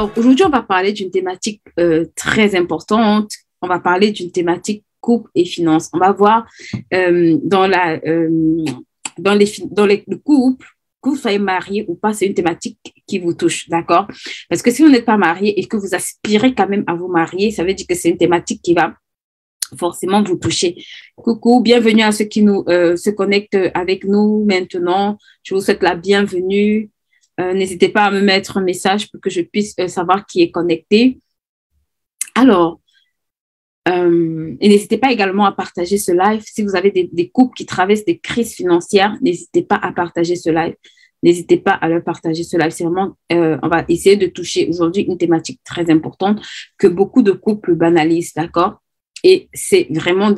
Alors, aujourd'hui, on va parler d'une thématique très importante. On va parler d'une thématique couple et finances. On va voir dans le couple, que vous soyez marié ou pas, c'est une thématique qui vous touche, d'accord? Parce que si vous n'êtes pas marié et que vous aspirez quand même à vous marier, ça veut dire que c'est une thématique qui va forcément vous toucher. Coucou, bienvenue à ceux qui se connectent avec nous maintenant. Je vous souhaite la bienvenue. N'hésitez pas à me mettre un message pour que je puisse savoir qui est connecté. Alors, et n'hésitez pas également à partager ce live. Si vous avez des couples qui traversent des crises financières, n'hésitez pas à partager ce live. N'hésitez pas à leur partager ce live. C'est vraiment, on va essayer de toucher aujourd'hui une thématique très importante que beaucoup de couples banalisent, d'accord? Et c'est vraiment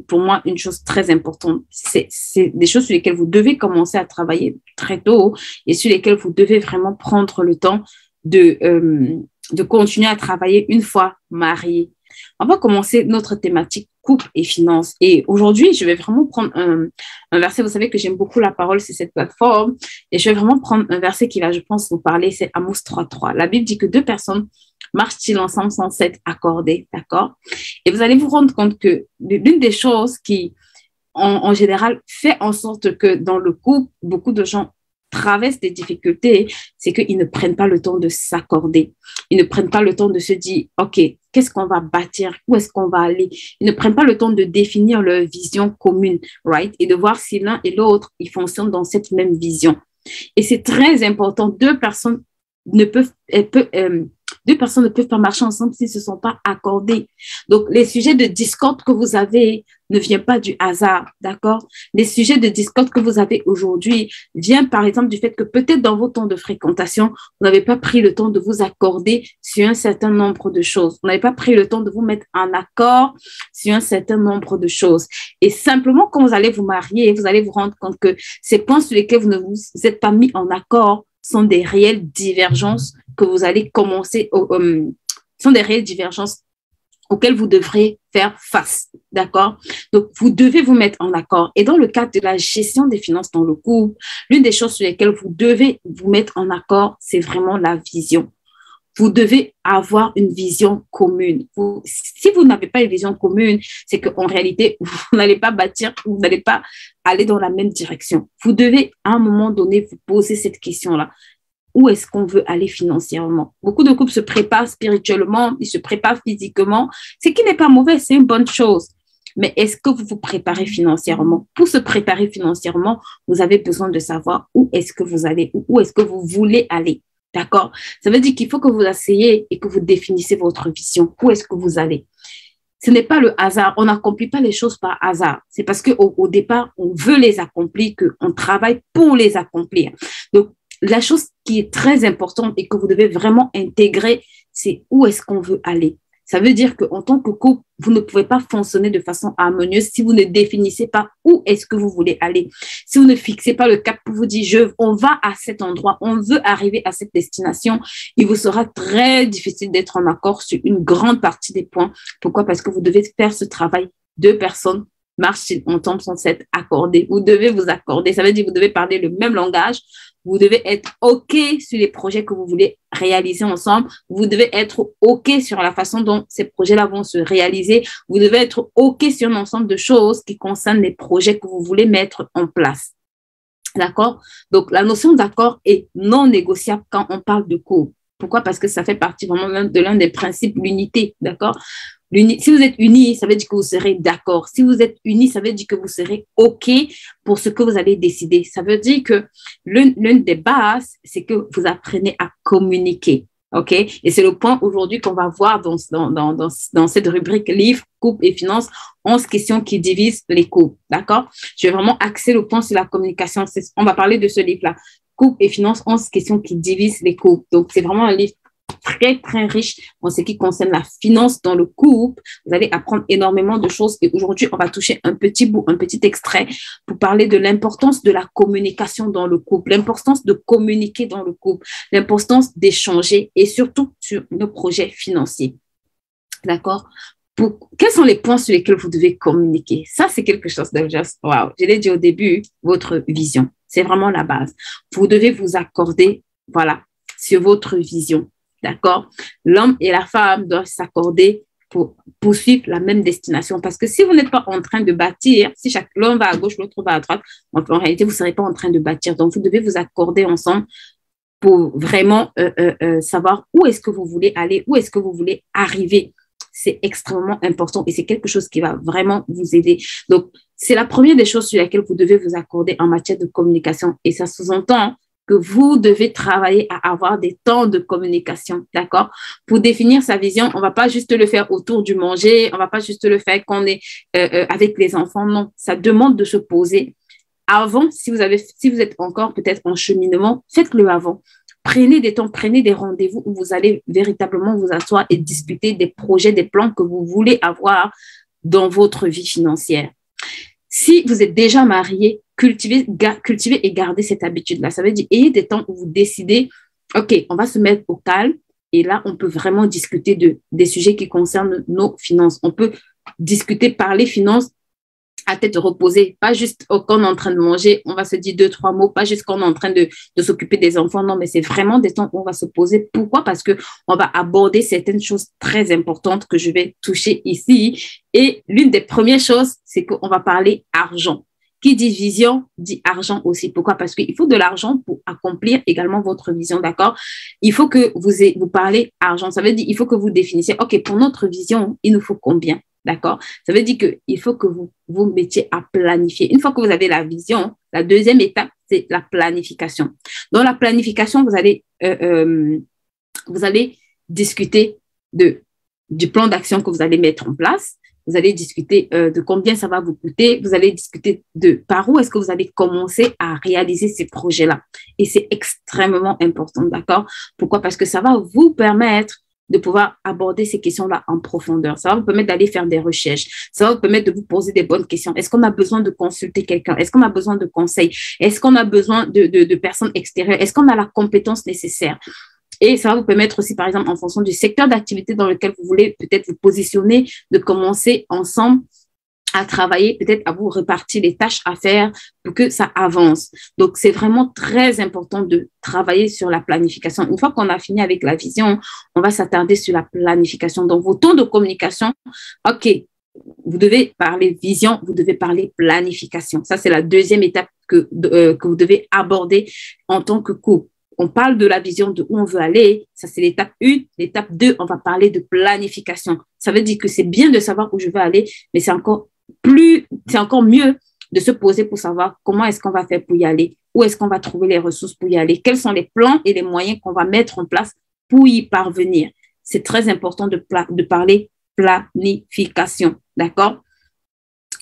pour moi une chose très importante. C'est des choses sur lesquelles vous devez commencer à travailler très tôt et sur lesquelles vous devez vraiment prendre le temps de continuer à travailler une fois marié. On va commencer notre thématique couple et finances. Et aujourd'hui, je vais vraiment prendre un verset. Vous savez que j'aime beaucoup la parole sur cette plateforme. Et je vais vraiment prendre un verset qui va, je pense, vous parler. C'est Amos 3.3. La Bible dit que deux personnes marchent-ils ensemble sans s'être accordées, d'accord? Et vous allez vous rendre compte que l'une des choses qui, en général, fait en sorte que dans le couple, beaucoup de gens traversent des difficultés, c'est qu'ils ne prennent pas le temps de s'accorder. Ils ne prennent pas le temps de se dire, OK, qu'est-ce qu'on va bâtir? Où est-ce qu'on va aller? Ils ne prennent pas le temps de définir leur vision commune, right? Et de voir si l'un et l'autre, ils fonctionnent dans cette même vision. Et c'est très important. Deux personnes ne peuvent pas marcher ensemble s'ils ne se sont pas accordés. Donc, les sujets de discorde que vous avez ne viennent pas du hasard, d'accord? Les sujets de discorde que vous avez aujourd'hui viennent, par exemple, du fait que peut-être dans vos temps de fréquentation, vous n'avez pas pris le temps de vous accorder sur un certain nombre de choses. Vous n'avez pas pris le temps de vous mettre en accord sur un certain nombre de choses. Et simplement, quand vous allez vous marier, vous allez vous rendre compte que ces points sur lesquels vous ne vous êtes pas mis en accord sont des réelles divergences que vous allez commencer, sont des réelles divergences auxquelles vous devrez faire face, d'accord? Donc, vous devez vous mettre en accord. Et dans le cadre de la gestion des finances dans le couple, l'une des choses sur lesquelles vous devez vous mettre en accord, c'est vraiment la vision. Vous devez avoir une vision commune. Si vous n'avez pas une vision commune, c'est qu'en réalité, vous n'allez pas bâtir, vous n'allez pas aller dans la même direction. Vous devez, à un moment donné, vous poser cette question-là. Où est-ce qu'on veut aller financièrement? Beaucoup de couples se préparent spirituellement, ils se préparent physiquement, ce qui n'est pas mauvais, c'est une bonne chose. Mais est-ce que vous vous préparez financièrement? Pour se préparer financièrement, vous avez besoin de savoir où est-ce que vous allez, où est-ce que vous voulez aller. D'accord? Ça veut dire qu'il faut que vous asseyez et que vous définissez votre vision. Où est-ce que vous allez? Ce n'est pas le hasard. On n'accomplit pas les choses par hasard. C'est parce qu'au départ, on veut les accomplir, qu'on travaille pour les accomplir. Donc, la chose qui est très importante et que vous devez vraiment intégrer, c'est où est-ce qu'on veut aller. Ça veut dire qu'en tant que couple, vous ne pouvez pas fonctionner de façon harmonieuse si vous ne définissez pas où est-ce que vous voulez aller. Si vous ne fixez pas le cap pour vous dire, on va à cet endroit, on veut arriver à cette destination, il vous sera très difficile d'être en accord sur une grande partie des points. Pourquoi? Parce que vous devez faire ce travail. Deux personnes marchent ensemble sans s'être accordées. Vous devez vous accorder. Ça veut dire que vous devez parler le même langage. Vous devez être OK sur les projets que vous voulez réaliser ensemble. Vous devez être OK sur la façon dont ces projets-là vont se réaliser. Vous devez être OK sur un ensemble de choses qui concernent les projets que vous voulez mettre en place. D'accord? Donc, la notion d'accord est non négociable quand on parle de couple. Pourquoi? Parce que ça fait partie vraiment de l'un des principes, l'unité. D'accord? Si vous êtes unis, ça veut dire que vous serez d'accord. Si vous êtes unis, ça veut dire que vous serez OK pour ce que vous allez décider. Ça veut dire que l'une des bases, c'est que vous apprenez à communiquer. OK? Et c'est le point aujourd'hui qu'on va voir dans cette rubrique livre, couple et finances, 11 questions qui divisent les couples. D'accord? Je vais vraiment axer le point sur la communication. On va parler de ce livre-là. Couple et finances, 11 questions qui divisent les couples. Donc, c'est vraiment un livre très, très riche en ce qui concerne la finance dans le couple. Vous allez apprendre énormément de choses et aujourd'hui, on va toucher un petit bout, un petit extrait pour parler de l'importance de la communication dans le couple, l'importance de communiquer dans le couple, l'importance d'échanger et surtout sur nos projets financiers. D'accord? Quels sont les points sur lesquels vous devez communiquer? Ça, c'est quelque chose de juste, wow. Je l'ai dit au début, votre vision. C'est vraiment la base. Vous devez vous accorder, voilà, sur votre vision. d'accord? L'homme et la femme doivent s'accorder pour poursuivre la même destination. Parce que si vous n'êtes pas en train de bâtir, si l'un va à gauche, l'autre va à droite, en réalité, vous ne serez pas en train de bâtir. Donc, vous devez vous accorder ensemble pour vraiment savoir où est-ce que vous voulez aller, où est-ce que vous voulez arriver. C'est extrêmement important et c'est quelque chose qui va vraiment vous aider. Donc, c'est la première des choses sur lesquelles vous devez vous accorder en matière de communication. Et ça sous-entend que vous devez travailler à avoir des temps de communication, d'accord? Pour définir sa vision, on ne va pas juste le faire autour du manger, on ne va pas juste le faire quand on est avec les enfants, non. Ça demande de se poser. Avant, si vous êtes encore peut-être en cheminement, faites-le avant. Prenez des temps, prenez des rendez-vous où vous allez véritablement vous asseoir et discuter des projets, des plans que vous voulez avoir dans votre vie financière. Si vous êtes déjà marié, cultivez et gardez cette habitude-là. Ça veut dire, ayez des temps où vous décidez, OK, on va se mettre au calme et là, on peut vraiment discuter des sujets qui concernent nos finances. On peut discuter, parler finances à tête reposée, pas juste quand on est en train de manger, on va se dire 2-3 mots, pas juste quand on est en train de s'occuper des enfants, non, mais c'est vraiment des temps où on va se poser. Pourquoi? Parce qu'on va aborder certaines choses très importantes que je vais toucher ici. Et l'une des premières choses, c'est qu'on va parler argent. Qui dit vision, dit argent aussi. Pourquoi? Parce qu'il faut de l'argent pour accomplir également votre vision, d'accord? Il faut que vous parlez argent. Ça veut dire il faut que vous définissiez, OK, pour notre vision, il nous faut combien? D'accord? Ça veut dire qu'il faut que vous vous mettiez à planifier. Une fois que vous avez la vision, la deuxième étape, c'est la planification. Dans la planification, vous allez discuter du plan d'action que vous allez mettre en place. Vous allez discuter de combien ça va vous coûter. Vous allez discuter de par où est-ce que vous allez commencer à réaliser ces projets-là. Et c'est extrêmement important, d'accord? Pourquoi? Parce que ça va vous permettre de pouvoir aborder ces questions-là en profondeur. Ça va vous permettre d'aller faire des recherches. Ça va vous permettre de vous poser des bonnes questions. Est-ce qu'on a besoin de consulter quelqu'un? Est-ce qu'on a besoin de conseils? Est-ce qu'on a besoin de personnes extérieures? Est-ce qu'on a la compétence nécessaire? Et ça va vous permettre aussi, par exemple, en fonction du secteur d'activité dans lequel vous voulez peut-être vous positionner, de commencer ensemble à travailler, peut-être à vous répartir les tâches à faire pour que ça avance. Donc, c'est vraiment très important de travailler sur la planification. Une fois qu'on a fini avec la vision, on va s'attarder sur la planification. Donc, vos temps de communication, OK, vous devez parler vision, vous devez parler planification. Ça, c'est la deuxième étape que vous devez aborder en tant que couple. On parle de la vision de où on veut aller. Ça, c'est l'étape 1. L'étape 2, on va parler de planification. Ça veut dire que c'est bien de savoir où je veux aller, mais c'est encore mieux de se poser pour savoir comment est-ce qu'on va faire pour y aller, où est-ce qu'on va trouver les ressources pour y aller, quels sont les plans et les moyens qu'on va mettre en place pour y parvenir. C'est très important de parler planification, d'accord?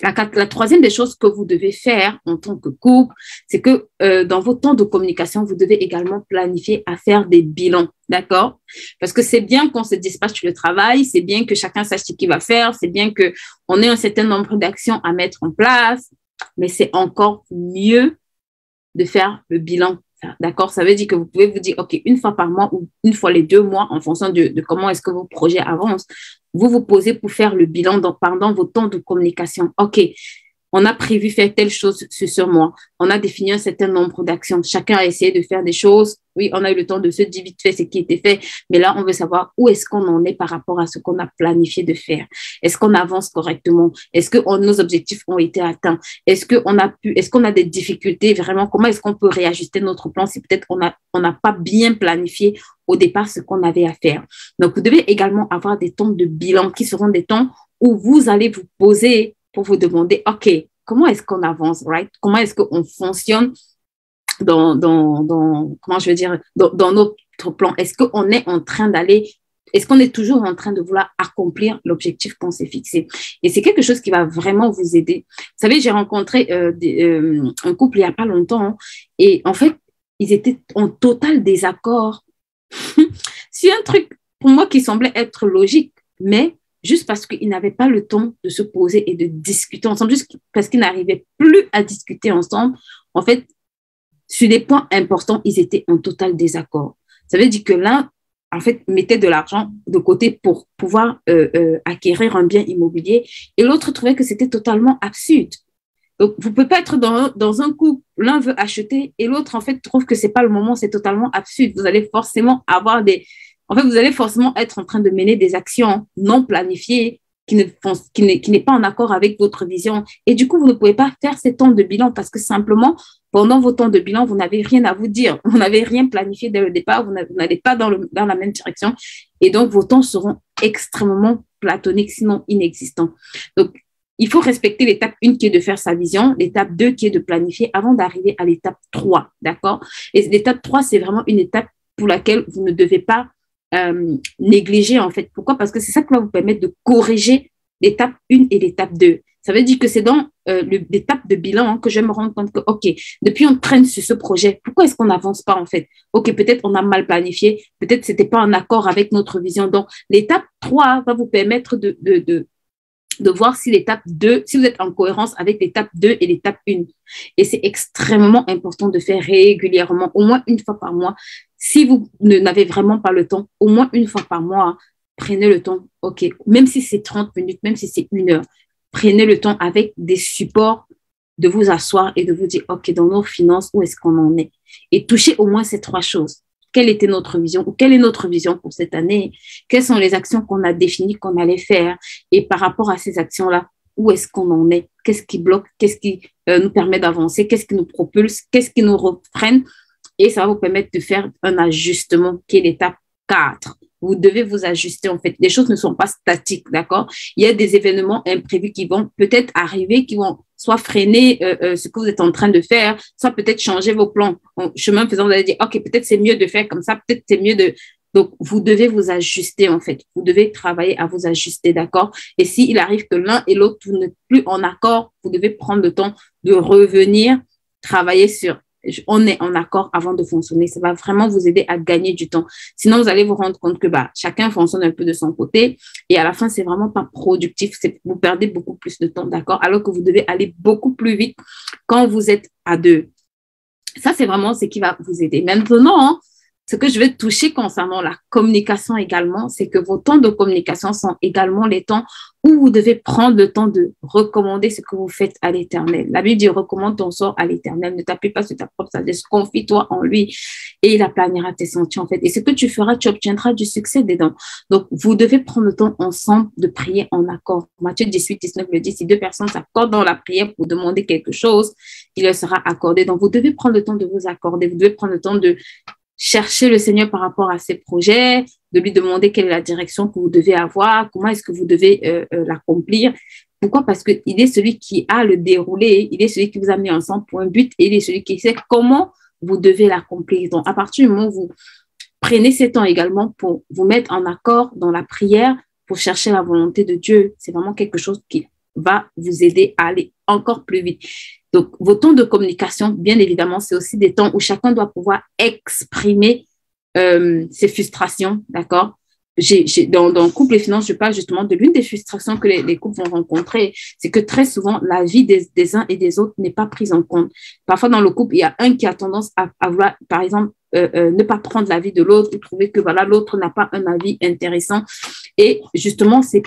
La troisième des choses que vous devez faire en tant que couple, c'est que dans vos temps de communication, vous devez également planifier à faire des bilans, d'accord? Parce que c'est bien qu'on se dispatche le travail, c'est bien que chacun sache ce qu'il va faire, c'est bien qu'on ait un certain nombre d'actions à mettre en place, mais c'est encore mieux de faire le bilan. D'accord? Ça veut dire que vous pouvez vous dire, OK, une fois par mois ou une fois les 2 mois, en fonction de comment est-ce que vos projets avancent, vous vous posez pour faire le bilan pendant vos temps de communication. OK, on a prévu faire telle chose sur ce mois. On a défini un certain nombre d'actions. Chacun a essayé de faire des choses. Oui, on a eu le temps de se dire vite fait ce qui était fait. Mais là, on veut savoir où est-ce qu'on en est par rapport à ce qu'on a planifié de faire. Est-ce qu'on avance correctement? Est-ce que nos objectifs ont été atteints? Est-ce qu'on a des difficultés vraiment? Comment est-ce qu'on peut réajuster notre plan si peut-être on n'a pas bien planifié au départ ce qu'on avait à faire? Donc, vous devez également avoir des temps de bilan qui seront des temps où vous allez vous poser pour vous demander, OK, comment est-ce qu'on avance, right? Comment est-ce qu'on fonctionne dans notre plan? Est-ce qu'on est en train est-ce qu'on est toujours en train de vouloir accomplir l'objectif qu'on s'est fixé? Et c'est quelque chose qui va vraiment vous aider. Vous savez, j'ai rencontré un couple il n'y a pas longtemps et en fait, ils étaient en total désaccord sur un truc pour moi qui semblait être logique, mais juste parce qu'ils n'avaient pas le temps de se poser et de discuter ensemble, juste parce qu'ils n'arrivaient plus à discuter ensemble. En fait, sur des points importants, ils étaient en total désaccord. Ça veut dire que l'un, en fait, mettait de l'argent de côté pour pouvoir acquérir un bien immobilier et l'autre trouvait que c'était totalement absurde. Donc, vous ne pouvez pas être dans un couple, l'un veut acheter et l'autre, en fait, trouve que ce n'est pas le moment, c'est totalement absurde. Vous allez forcément avoir des en fait, vous allez forcément être en train de mener des actions non planifiées qui n'est pas en accord avec votre vision. Et du coup, vous ne pouvez pas faire ces temps de bilan parce que simplement, pendant vos temps de bilan, vous n'avez rien à vous dire. Vous n'avez rien planifié dès le départ. Vous n'allez pas dans la même direction. Et donc, vos temps seront extrêmement platoniques, sinon inexistants. Donc, il faut respecter l'étape 1 qui est de faire sa vision, l'étape 2 qui est de planifier avant d'arriver à l'étape 3, d'accord? Et l'étape 3, c'est vraiment une étape pour laquelle vous ne devez pas négliger, en fait. Pourquoi? Parce que c'est ça qui va vous permettre de corriger l'étape 1 et l'étape 2. Ça veut dire que c'est dans l'étape de bilan que je vais me rendre compte que, OK, depuis on traîne sur ce projet, pourquoi est-ce qu'on n'avance pas, en fait? OK, peut-être on a mal planifié, peut-être c'était pas en accord avec notre vision. Donc, l'étape 3 va vous permettre de voir si l'étape 2, si vous êtes en cohérence avec l'étape 2 et l'étape 1. Et c'est extrêmement important de faire régulièrement, au moins une fois par mois. Si vous n'avez vraiment pas le temps, au moins une fois par mois, prenez le temps, OK, même si c'est 30 minutes, même si c'est 1 heure, prenez le temps avec des supports de vous asseoir et de vous dire, OK, dans nos finances, où est-ce qu'on en est? Et touchez au moins ces 3 choses. Quelle était notre vision ou quelle est notre vision pour cette année? Quelles sont les actions qu'on a définies qu'on allait faire? Et par rapport à ces actions-là, où est-ce qu'on en est? Qu'est-ce qui bloque? Qu'est-ce qui nous permet d'avancer? Qu'est-ce qui nous propulse? Qu'est-ce qui nous refreine? Et ça va vous permettre de faire un ajustement qui est l'étape 4. Vous devez vous ajuster, en fait. Les choses ne sont pas statiques, d'accord? Il y a des événements imprévus qui vont peut-être arriver, qui vont soit freiner ce que vous êtes en train de faire, soit peut-être changer vos plans. En chemin faisant, vous allez dire, OK, peut-être c'est mieux de faire comme ça, peut-être c'est mieux de... Donc, vous devez vous ajuster, en fait. Vous devez travailler à vous ajuster, d'accord? Et s'il arrive que l'un et l'autre, vous n'êtes plus en accord, vous devez prendre le temps de revenir travailler sur on est en accord avant de fonctionner. Ça va vraiment vous aider à gagner du temps. Sinon, vous allez vous rendre compte que chacun fonctionne un peu de son côté et à la fin, c'est vraiment pas productif. Vous perdez beaucoup plus de temps, d'accord? Alors que vous devez aller beaucoup plus vite quand vous êtes à 2. Ça, c'est vraiment ce qui va vous aider. Maintenant, ce que je vais toucher concernant la communication également, c'est que vos temps de communication sont également les temps où vous devez prendre le temps de recommander ce que vous faites à l'Éternel. La Bible dit, recommande ton sort à l'Éternel, ne t'appuie pas sur ta propre sagesse, confie-toi en lui et il aplanira tes sentiers, en fait. Et ce que tu feras, tu obtiendras du succès dedans. Donc, vous devez prendre le temps ensemble de prier en accord. Matthieu 18, 19 le dit, si 2 personnes s'accordent dans la prière pour demander quelque chose, il leur sera accordé. Donc, vous devez prendre le temps de vous accorder, vous devez prendre le temps de chercher le Seigneur par rapport à ses projets, de lui demander quelle est la direction que vous devez avoir, comment est-ce que vous devez l'accomplir. Pourquoi? Parce qu'il est celui qui a le déroulé, il est celui qui vous a mis ensemble pour un but et il est celui qui sait comment vous devez l'accomplir. Donc, à partir du moment où vous prenez ces temps également pour vous mettre en accord dans la prière, pour chercher la volonté de Dieu, c'est vraiment quelque chose qui va vous aider à aller encore plus vite. Donc, vos temps de communication, bien évidemment, c'est aussi des temps où chacun doit pouvoir exprimer ses frustrations, d'accord? Dans Couple et Finances, je parle justement de l'une des frustrations que les couples vont rencontrer, c'est que très souvent, la vie des uns et des autres n'est pas prise en compte. Parfois, dans le couple, il y a un qui a tendance à vouloir, par exemple, ne pas prendre l'avis de l'autre ou trouver que voilà, l'autre n'a pas un avis intéressant. Et justement, c'est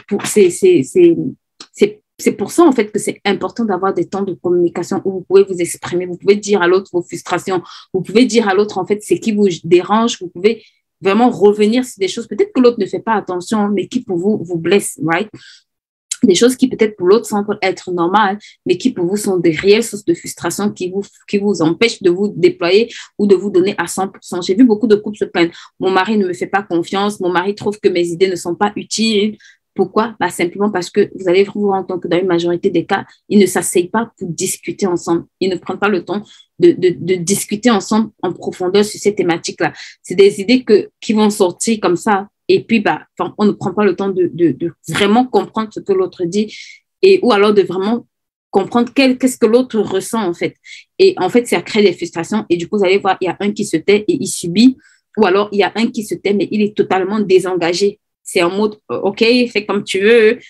pour ça, en fait, que c'est important d'avoir des temps de communication où vous pouvez vous exprimer, vous pouvez dire à l'autre vos frustrations, vous pouvez dire à l'autre, en fait, ce qui vous dérange, vous pouvez vraiment revenir sur des choses, peut-être que l'autre ne fait pas attention, mais qui pour vous, vous blessent, right? Des choses qui peut-être pour l'autre semblent être normales, mais qui pour vous sont des réelles sources de frustration qui vous empêchent de vous déployer ou de vous donner à 100%. J'ai vu beaucoup de couples se plaindre. Mon mari ne me fait pas confiance, mon mari trouve que mes idées ne sont pas utiles. Pourquoi? Simplement parce que vous allez vous rendre compte que dans une majorité des cas, ils ne s'asseyent pas pour discuter ensemble. Ils ne prennent pas le temps de discuter ensemble en profondeur sur ces thématiques-là. C'est des idées qui vont sortir comme ça. Et puis, on ne prend pas le temps de vraiment comprendre ce que l'autre dit ou alors de vraiment comprendre qu'est-ce que l'autre ressent, en fait. Et en fait, ça crée des frustrations. Et du coup, vous allez voir, il y a un qui se tait et il subit. Ou alors, il y a un qui se tait, mais il est totalement désengagé. C'est en mode, OK, fais comme tu veux.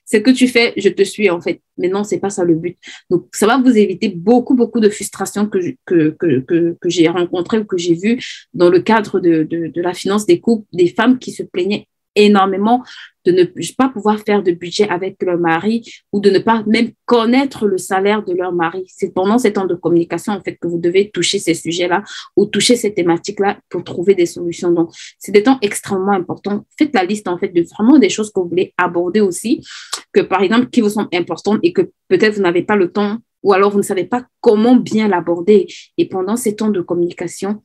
Ce que tu fais, je te suis, en fait. Mais non, c'est pas ça le but. Donc, ça va vous éviter beaucoup, beaucoup de frustrations que j'ai rencontrées ou que j'ai vues dans le cadre de la finance des couples, des femmes qui se plaignaient énormément de ne pas pouvoir faire de budget avec leur mari ou de ne pas même connaître le salaire de leur mari. C'est pendant ces temps de communication, en fait, que vous devez toucher ces sujets-là ou toucher ces thématiques-là pour trouver des solutions. Donc, c'est des temps extrêmement importants. Faites la liste, en fait, de vraiment des choses que vous voulez aborder aussi, que, par exemple, qui vous semblent importantes et que peut-être vous n'avez pas le temps ou alors vous ne savez pas comment bien l'aborder. Et pendant ces temps de communication,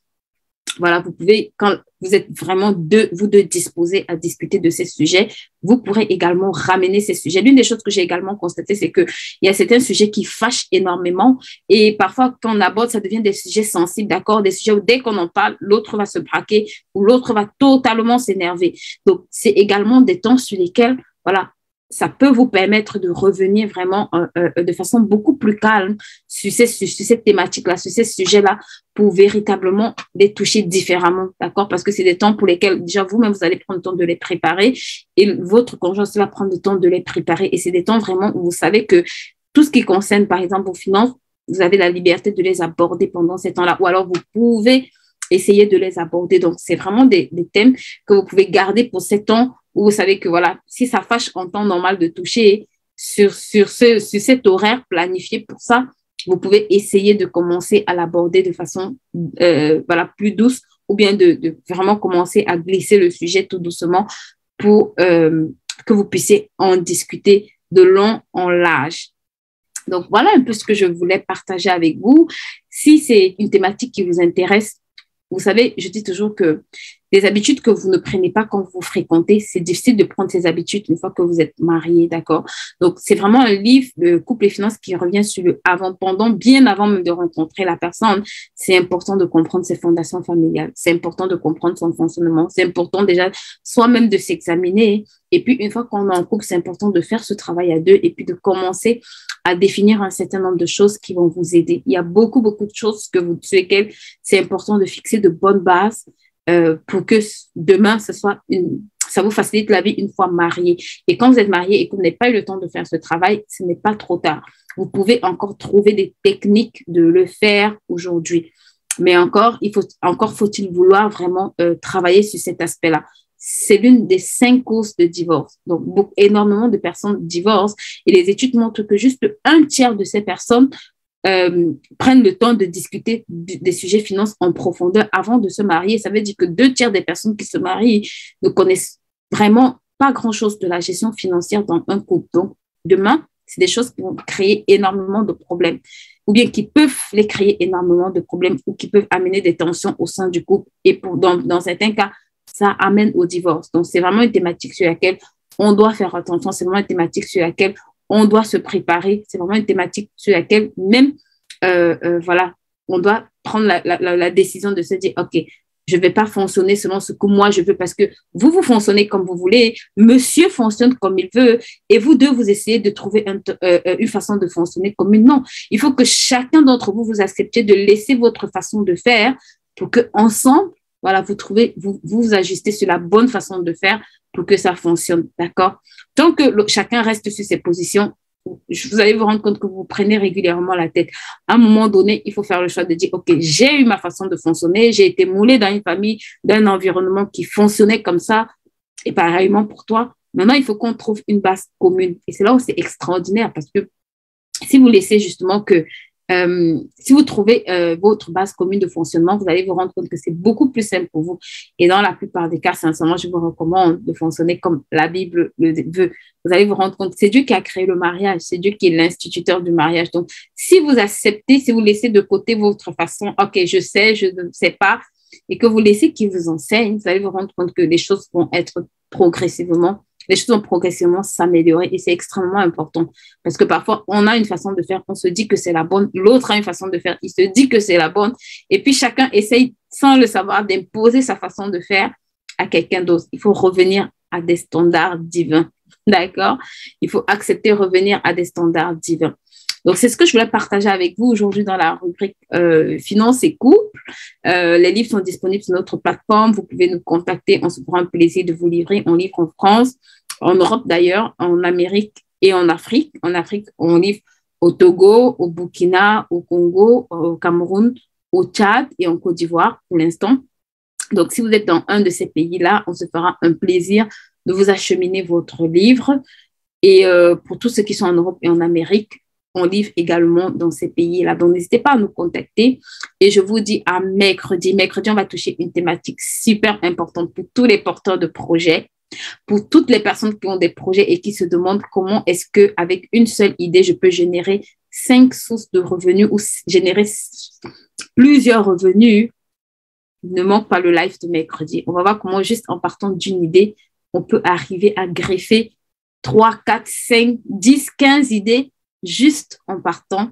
voilà, vous pouvez, quand vous êtes vraiment vous deux disposés à discuter de ces sujets, vous pourrez également ramener ces sujets. L'une des choses que j'ai également constatées, c'est qu'il y a certains sujets qui fâchent énormément et parfois, quand on aborde, ça devient des sujets sensibles, d'accord? Des sujets où dès qu'on en parle, l'autre va se braquer ou l'autre va totalement s'énerver. Donc, c'est également des temps sur lesquels, voilà, ça peut vous permettre de revenir vraiment de façon beaucoup plus calme sur cette thématique-là, sur ces sujets-là, pour véritablement les toucher différemment, d'accord? Parce que c'est des temps pour lesquels, déjà, vous-même, vous allez prendre le temps de les préparer et votre conjoint aussi va prendre le temps de les préparer. Et c'est des temps vraiment où vous savez que tout ce qui concerne, par exemple, vos finances, vous avez la liberté de les aborder pendant ces temps-là. Ou alors, vous pouvez essayer de les aborder. Donc, c'est vraiment des thèmes que vous pouvez garder pour ces temps où vous savez que, voilà, si ça fâche en temps normal de toucher sur cet horaire planifié pour ça, vous pouvez essayer de commencer à l'aborder de façon voilà, plus douce ou bien de vraiment commencer à glisser le sujet tout doucement pour que vous puissiez en discuter de long en large. Donc, voilà un peu ce que je voulais partager avec vous. Si c'est une thématique qui vous intéresse, vous savez, je dis toujours que les habitudes que vous ne prenez pas quand vous fréquentez, c'est difficile de prendre ces habitudes une fois que vous êtes marié, d'accord? Donc, c'est vraiment un livre de couple et finances qui revient sur le avant-pendant, bien avant même de rencontrer la personne. C'est important de comprendre ses fondations familiales. C'est important de comprendre son fonctionnement. C'est important déjà soi-même de s'examiner. Et puis, une fois qu'on est en couple, c'est important de faire ce travail à deux et puis de commencer à définir un certain nombre de choses qui vont vous aider. Il y a beaucoup, beaucoup de choses sur lesquelles c'est important de fixer de bonnes bases pour que demain, ça vous facilite la vie une fois marié. Et quand vous êtes marié et que vous n'avez pas eu le temps de faire ce travail, ce n'est pas trop tard. Vous pouvez encore trouver des techniques de le faire aujourd'hui. Mais encore faut-il vouloir vraiment travailler sur cet aspect-là. C'est l'une des 5 causes de divorce. Donc, énormément de personnes divorcent et les études montrent que juste 1/3 de ces personnes prennent le temps de discuter des sujets finances en profondeur avant de se marier. Ça veut dire que 2/3 des personnes qui se marient ne connaissent vraiment pas grand-chose de la gestion financière dans un couple. Donc, demain, c'est des choses qui vont créer énormément de problèmes ou bien qui peuvent les créer énormément de problèmes ou qui peuvent amener des tensions au sein du couple. Et dans certains cas, ça amène au divorce. Donc, c'est vraiment une thématique sur laquelle on doit faire attention. C'est vraiment une thématique sur laquelle on doit se préparer. C'est vraiment une thématique sur laquelle même, voilà, on doit prendre la décision de se dire, OK, je ne vais pas fonctionner selon ce que moi je veux parce que vous fonctionnez comme vous voulez, monsieur fonctionne comme il veut et vous deux, vous essayez de trouver une façon de fonctionner commune. Non, il faut que chacun d'entre vous, vous acceptiez de laisser votre façon de faire pour qu'ensemble, voilà, vous ajustez sur la bonne façon de faire pour que ça fonctionne, d'accord? Tant que chacun reste sur ses positions, vous allez vous rendre compte que vous prenez régulièrement la tête. À un moment donné, il faut faire le choix de dire, OK, j'ai eu ma façon de fonctionner, j'ai été moulée dans une famille, dans un environnement qui fonctionnait comme ça, et pareillement pour toi. Maintenant, il faut qu'on trouve une base commune. Et c'est là où c'est extraordinaire, parce que si vous laissez justement que si vous trouvez votre base commune de fonctionnement, vous allez vous rendre compte que c'est beaucoup plus simple pour vous. Et dans la plupart des cas, sincèrement, je vous recommande de fonctionner comme la Bible le veut. Vous allez vous rendre compte que c'est Dieu qui a créé le mariage, c'est Dieu qui est l'instituteur du mariage. Donc, si vous acceptez, si vous laissez de côté votre façon, OK, je sais, je ne sais pas, et que vous laissez qu'il vous enseigne, vous allez vous rendre compte que les choses vont être les choses vont progressivement s'améliorer et c'est extrêmement important parce que parfois, on a une façon de faire, on se dit que c'est la bonne, l'autre a une façon de faire, il se dit que c'est la bonne et puis chacun essaye, sans le savoir, d'imposer sa façon de faire à quelqu'un d'autre. Il faut revenir à des standards divins, d'accord? Il faut accepter revenir à des standards divins. Donc, c'est ce que je voulais partager avec vous aujourd'hui dans la rubrique Finances et couple. Les livres sont disponibles sur notre plateforme. Vous pouvez nous contacter. On se fera un plaisir de vous livrer. On livre en France, en Europe d'ailleurs, en Amérique et en Afrique. En Afrique, on livre au Togo, au Burkina, au Congo, au Cameroun, au Tchad et en Côte d'Ivoire pour l'instant. Donc, si vous êtes dans un de ces pays-là, on se fera un plaisir de vous acheminer votre livre. Et pour tous ceux qui sont en Europe et en Amérique, on livre également dans ces pays-là. Donc, n'hésitez pas à nous contacter. Et je vous dis à mercredi. Mercredi, on va toucher une thématique super importante pour tous les porteurs de projets, pour toutes les personnes qui ont des projets et qui se demandent comment est-ce qu'avec une seule idée, je peux générer 5 sources de revenus ou générer plusieurs revenus. Ne manque pas le live de mercredi. On va voir comment, juste en partant d'une idée, on peut arriver à greffer 3, 4, 5, 10, 15 idées juste en partant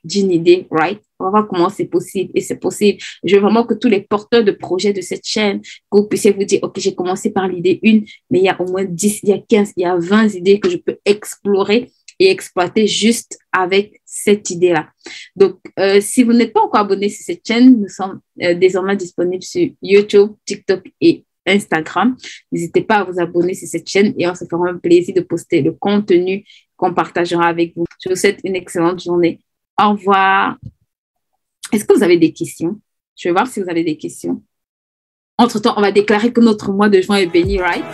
d'une idée, right? On va voir comment c'est possible et c'est possible. Je veux vraiment que tous les porteurs de projets de cette chaîne, que vous puissiez vous dire, OK, j'ai commencé par l'idée 1, mais il y a au moins 10, il y a 15, il y a 20 idées que je peux explorer et exploiter juste avec cette idée-là. Donc, si vous n'êtes pas encore abonné sur cette chaîne, nous sommes désormais disponibles sur YouTube, TikTok et Instagram. N'hésitez pas à vous abonner sur cette chaîne et on se fera un plaisir de poster le contenu qu'on partagera avec vous. Je vous souhaite une excellente journée. Au revoir. Est-ce que vous avez des questions? Je vais voir si vous avez des questions. Entre-temps, on va déclarer que notre mois de juin est béni, right?